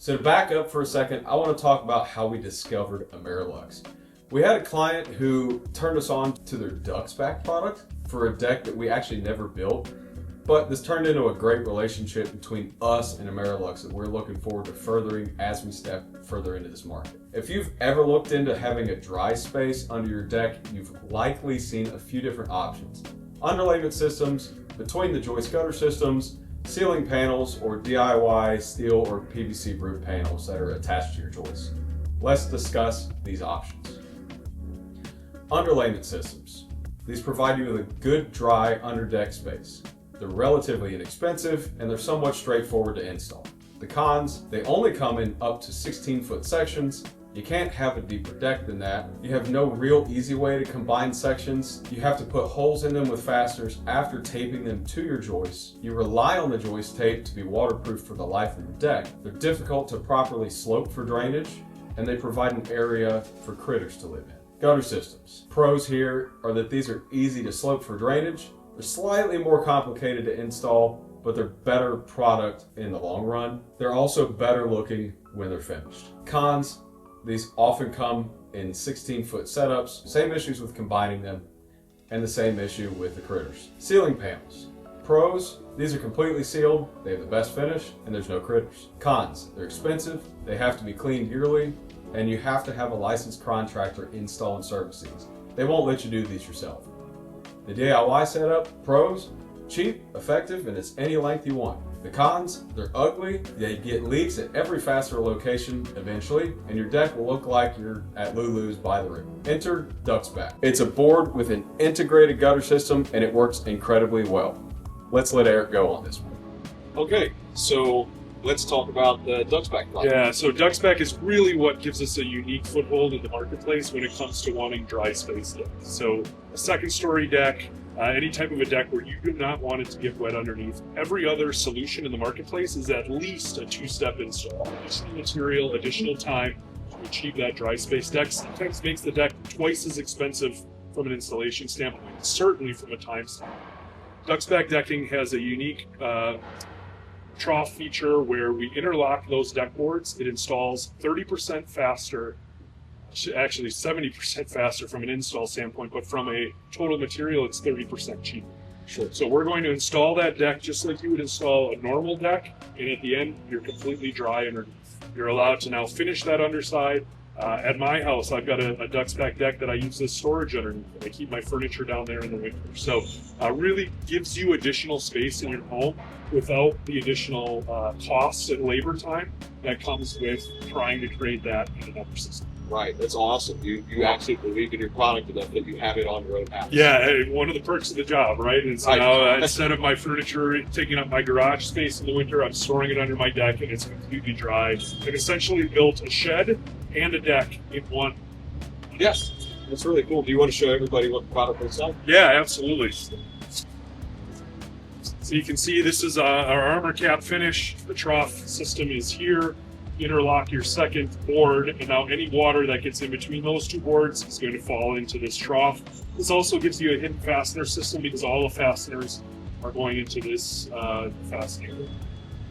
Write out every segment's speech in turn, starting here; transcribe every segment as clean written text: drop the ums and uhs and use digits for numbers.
So to back up for a second, I want to talk about how we discovered Amerilux. We had a client who turned us on to their Duxxbak product for a deck that we actually never built, but this turned into a great relationship between us and Amerilux that we're looking forward to furthering as we step further into this market. If you've ever looked into having a dry space under your deck, you've likely seen a few different options. Underlayment systems, between the joist gutter systems, ceiling panels, or DIY steel or PVC roof panels that are attached to your joists. Let's discuss these options. Underlayment systems. These provide you with a good dry underdeck space. They're relatively inexpensive and they're somewhat straightforward to install. The cons, they only come in up to 16-foot sections. You can't have a deeper deck than that. You have no real easy way to combine sections. You have to put holes in them with fasteners after taping them to your joists. You rely on the joist tape to be waterproof for the life of your deck. They're difficult to properly slope for drainage, and they provide an area for critters to live in. Gutter systems. Pros here are that these are easy to slope for drainage. They're slightly more complicated to install, but they're better product in the long run. They're also better looking when they're finished. Cons. These often come in 16-foot setups, same issues with combining them, and the same issue with the critters. Ceiling panels. Pros, these are completely sealed, they have the best finish, and there's no critters. Cons, they're expensive, they have to be cleaned yearly, and you have to have a licensed contractor install and service these. They won't let you do these yourself. The DIY setup, pros, cheap, effective, and it's any length you want. The cons, they're ugly, they get leaks at every fastener location eventually, and your deck will look like you're at Lulu's by the river. Enter Duxxbak. It's a board with an integrated gutter system and it works incredibly well. Let's let Eric go on this one. Okay, so let's talk about the Duxxbak product. Yeah, so Duxxbak is really what gives us a unique foothold in the marketplace when it comes to wanting dry space decks. So a second story deck, any type of a deck where you do not want it to get wet underneath. Every other solution in the marketplace is at least a two-step install. Additional material, additional time to achieve that dry space deck sometimes makes the deck twice as expensive from an installation standpoint, certainly from a time standpoint. Duxxbak decking has a unique trough feature where we interlock those deck boards. It installs 30% faster, actually 70% faster from an install standpoint, but from a total material, it's 30% cheaper. Sure. So we're going to install that deck just like you would install a normal deck, and at the end, you're completely dry underneath. You're allowed to now finish that underside. At my house, I've got a Duxxbak deck that I use as storage underneath. I keep my furniture down there in the winter. So really gives you additional space in your home without the additional costs and labor time that comes with trying to create that in another system. Right, that's awesome. You actually believe in your product enough that you have it on your own house. Yeah, one of the perks of the job, right? And so now instead of my furniture taking up my garage space in the winter, I'm storing it under my deck and it's completely dry. I've essentially built a shed and a deck in one. Yes, that's really cool. Do you want to show everybody what the product looks like? Yeah, absolutely. So you can see this is our armor cap finish. The trough system is here. Interlock your second board, and now any water that gets in between those two boards is going to fall into this trough. This also gives you a hidden fastener system because all the fasteners are going into this fastener.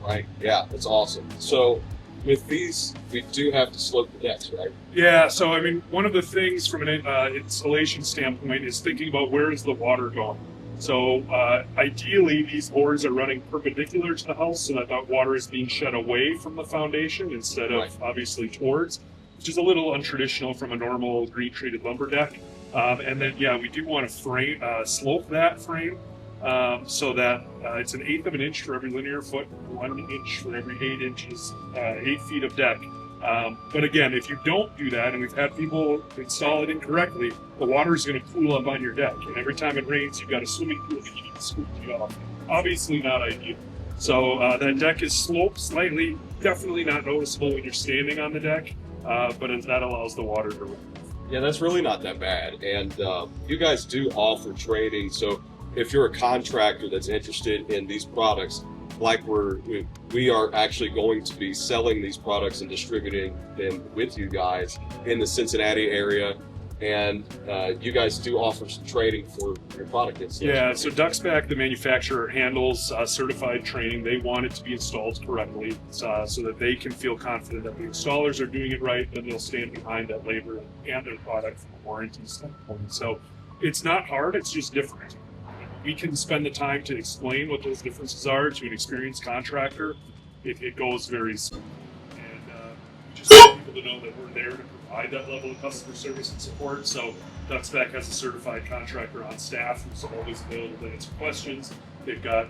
Right, yeah, that's awesome. So with these, we do have to slope the decks, right? Yeah, so I mean, one of the things from an installation standpoint is thinking about where is the water going. So ideally, these boards are running perpendicular to the house so that that water is being shed away from the foundation instead of obviously towards, which is a little untraditional from a normal green treated lumber deck. And then, yeah, we do want to slope that frame so that it's 1/8 of an inch for every linear foot, 1 inch for every 8 inches, 8 feet of deck. But again, if you don't do that, and we've had people install it incorrectly, the water is going to pool up on your deck. And every time it rains, you've got a swimming pool that you need to scoop it off. Obviously not ideal. So that deck is sloped slightly, definitely not noticeable when you're standing on the deck, but that allows the water to run. Yeah, that's really not that bad. And you guys do offer training. So if you're a contractor that's interested in these products, like we are actually going to be selling these products and distributing them with you guys in the Cincinnati area and you guys do offer some training for your product installation. Yeah, so Duxxbak, the manufacturer, handles certified training. They want it to be installed correctly so that they can feel confident that the installers are doing it right, and they'll stand behind that labor and their product from a warranty standpoint. So it's not hard, it's just different. We can spend the time to explain what those differences are to an experienced contractor. It goes very smooth. And we just want people to know that we're there to provide that level of customer service and support. So Duxxbak has a certified contractor on staff who's always available to answer questions. They've got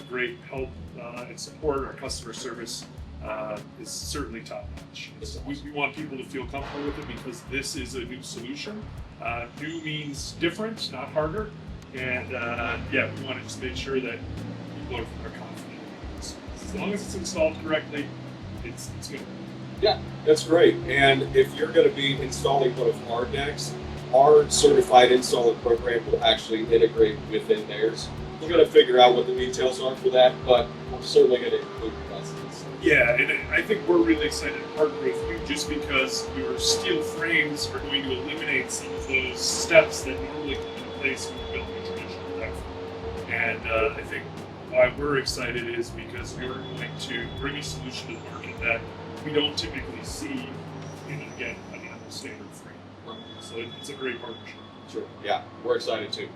great help and support. Our customer service is certainly top notch. So we want people to feel comfortable with it because this is a new solution. New means different, not harder. And yeah, we want to just make sure that people are confident. As long as it's installed correctly, it's good. Yeah, that's great. And if you're going to be installing one of our decks, our certified installer program will actually integrate within theirs. We're going to figure out what the details are for that, but we're certainly going to include that. Yeah, and I think we're really excited to partner with you just because your steel frames are going to eliminate some of those steps that normally come into place when you're building a traditional deck. And I think why we're excited is because we're going to bring a solution to the market that we don't typically see in, again, a standard frame. So it's a great partnership. Sure. Yeah, we're excited too.